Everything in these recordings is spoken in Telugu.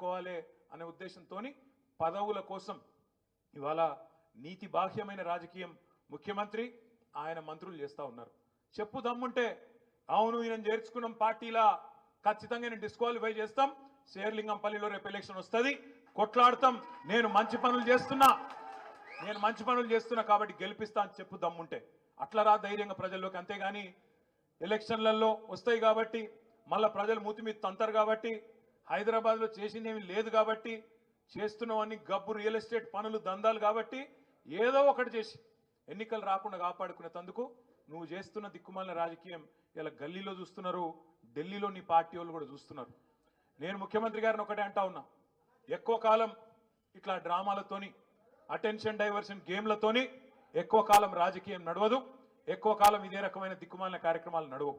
కాపాడుకోవాలి అనే ఉద్దేశంతో పదవుల కోసం ఇవాళ నీతి బాహ్యమైన రాజకీయం ముఖ్యమంత్రి ఆయన మంత్రులు చేస్తూ ఉన్నారు. చెప్పు దమ్ముంటే అవును ఈయన చేర్చుకున్నాం పార్టీలా ఖచ్చితంగా నేను డిస్క్వాలిఫై చేస్తాం, శేర్లింగంపల్లిలో రేపు ఎలక్షన్ వస్తుంది, కొట్లాడతాం, నేను మంచి పనులు చేస్తున్నా కాబట్టి గెలిపిస్తా అని చెప్పు దమ్ముంటే అట్లా రా ధైర్యంగా ప్రజల్లోకి. అంతేగాని ఎలక్షన్లలో వస్తాయి కాబట్టి మళ్ళీ ప్రజలు మూతి మీద తంతారు కాబట్టి హైదరాబాద్లో చేసిందేమీ లేదు కాబట్టి చేస్తున్నవన్నీ గబ్బు రియల్ ఎస్టేట్ పనులు దందాలు కాబట్టి ఏదో ఒకటి చేసి ఎన్నికలు రాకుండా కాపాడుకునేందుకు నువ్వు చేస్తున్న దిక్కుమాలిన రాజకీయం ఇలా గల్లీలో చూస్తున్నారు, ఢిల్లీలో నీ పార్టీ వాళ్ళు కూడా చూస్తున్నారు. నేను ముఖ్యమంత్రి గారిని ఒకటే అంటా ఉన్నా, ఎక్కువ కాలం ఇట్లా డ్రామాలతోని అటెన్షన్ డైవర్షన్ గేమ్లతోని ఎక్కువ కాలం రాజకీయం నడవదు, ఎక్కువ కాలం ఇదే రకమైన దిక్కుమాలిన కార్యక్రమాలు నడవవు.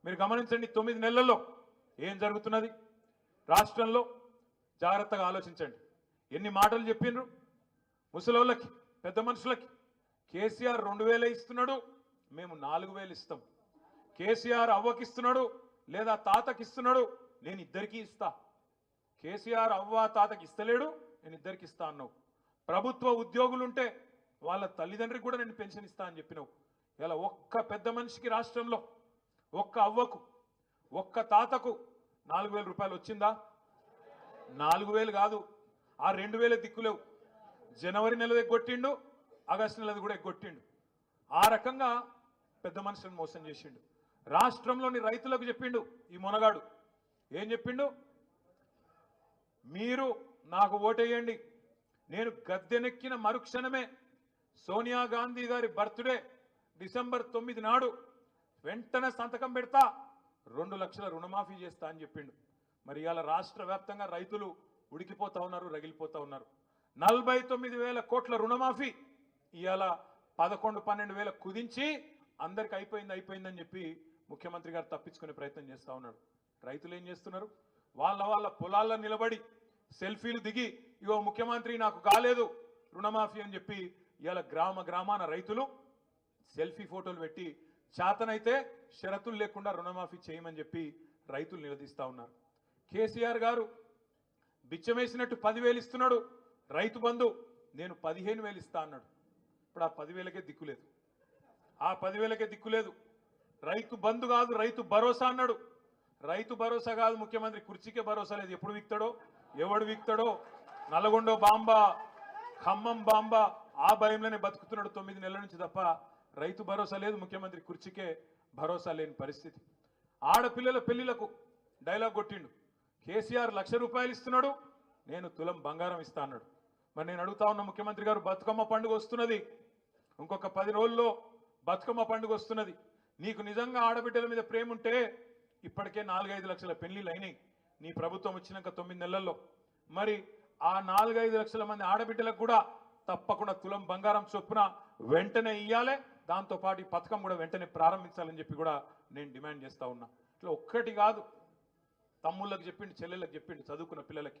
మీరు గమనించండి, 9 నెలల్లో ఏం జరుగుతున్నది రాష్ట్రంలో జాగ్రత్తగా ఆలోచించండి. ఎన్ని మాటలు చెప్పిండ్రు ముసలోళ్ళకి పెద్ద మనుషులకి. కేసీఆర్ 2000 ఇస్తున్నాడు, మేము 4000 ఇస్తాం. కేసీఆర్ అవ్వకి ఇస్తున్నాడు లేదా తాతకి ఇస్తున్నాడు, నేను ఇద్దరికీ ఇస్తా. కేసీఆర్ అవ్వ తాతకి ఇస్తలేడు, నేను ఇద్దరికి ఇస్తా అన్నావు. ప్రభుత్వ ఉద్యోగులుంటే వాళ్ళ తల్లిదండ్రికి కూడా నేను పెన్షన్ ఇస్తా అని చెప్పినావు. ఇలా ఒక్క పెద్ద మనిషికి రాష్ట్రంలో, ఒక్క అవ్వకు, ఒక్క తాతకు 4000 రూపాయలు వచ్చిందా? 4000 కాదు, ఆ 2000 దిక్కులేవు. జనవరి నెలది ఎగ్గొట్టిండు, ఆగస్టు నెలది కూడా ఎగ్గొట్టిండు. ఆ రకంగా పెద్ద మనుషులను మోసం చేసిండు. రాష్ట్రంలోని రైతులకు చెప్పిండు ఈ మొనగాడు. ఏం చెప్పిండు? మీరు నాకు ఓటేయండి, నేను గద్దెనెక్కిన మరుక్షణమే సోనియా గాంధీ గారి బర్త్డే డిసెంబర్ 9 నాడు వెంటనే సంతకం పెడతా, 2 లక్షల రుణమాఫీ చేస్తా అని చెప్పిండు. మరి ఇవాళ రాష్ట్ర వ్యాప్తంగా రైతులు ఉడికిపోతా ఉన్నారు, రగిలిపోతా ఉన్నారు. 49,000 కోట్ల రుణమాఫీ ఇవాళ 11-12 కుదించి అందరికి అయిపోయిందని చెప్పి ముఖ్యమంత్రి గారు తప్పించుకునే ప్రయత్నం చేస్తూ ఉన్నాడు. రైతులు ఏం చేస్తున్నారు? వాళ్ళ పొలాల్లో నిలబడి సెల్ఫీలు దిగి ఇగో ముఖ్యమంత్రి నాకు కాలేదు రుణమాఫీ అని చెప్పి ఇవాళ గ్రామాన రైతులు సెల్ఫీ ఫోటోలు పెట్టి చేతనైతే షరతులు లేకుండా రుణమాఫీ చేయమని చెప్పి రైతులు నిలదీస్తూ ఉన్నారు. కేసీఆర్ గారు బిచ్చమేసినట్టు 10,000 ఇస్తున్నాడు రైతు బంధు, నేను 15,000 ఇస్తా అన్నాడు. ఇప్పుడు ఆ 10,000కే దిక్కులేదు, ఆ 10,000కే దిక్కులేదు. రైతు బంధు కాదు రైతు భరోసా అన్నాడు. రైతు భరోసా కాదు, ముఖ్యమంత్రి కుర్చీకే భరోసా లేదు. ఎప్పుడు వీక్తాడో, ఎవడు వీక్తాడో, నల్గొండ బాంబా, ఖమ్మం బాంబా, ఆ భయంలోనే బతుకుతున్నాడు 9 నెలల నుంచి తప్ప రైతు భరోసా లేదు. ముఖ్యమంత్రి కుర్చీకే భరోసా లేని పరిస్థితి. ఆడపిల్లల పెళ్లిలకు డైలాగ్ కొట్టిండు. కేసీఆర్ 1,00,000 రూపాయలు ఇస్తున్నాడు, నేను తులం బంగారం ఇస్తా అన్నాడు. మరి నేను అడుగుతా ఉన్న ముఖ్యమంత్రి గారు, బతుకమ్మ పండుగ వస్తున్నది, ఇంకొక 10 రోజుల్లో బతుకమ్మ పండుగ వస్తున్నది. నీకు నిజంగా ఆడబిడ్డల మీద ప్రేమ ఉంటే ఇప్పటికే 4-5 లక్షల పెళ్లిళ్ళు అయినాయి నీ ప్రభుత్వం వచ్చినాక 9 నెలల్లో. మరి ఆ 4-5 లక్షల మంది ఆడబిడ్డలకు కూడా తప్పకుండా తులం బంగారం చొప్పున వెంటనే ఇయ్యాలి. దాంతోపాటు ఈ పథకం కూడా వెంటనే ప్రారంభించాలని చెప్పి కూడా నేను డిమాండ్ చేస్తా ఉన్నా. ఇట్లా ఒక్కటి కాదు, తమ్ముళ్ళకి చెప్పిండు, చెల్లెళ్ళకి చెప్పిండు, చదువుకున్న పిల్లలకి.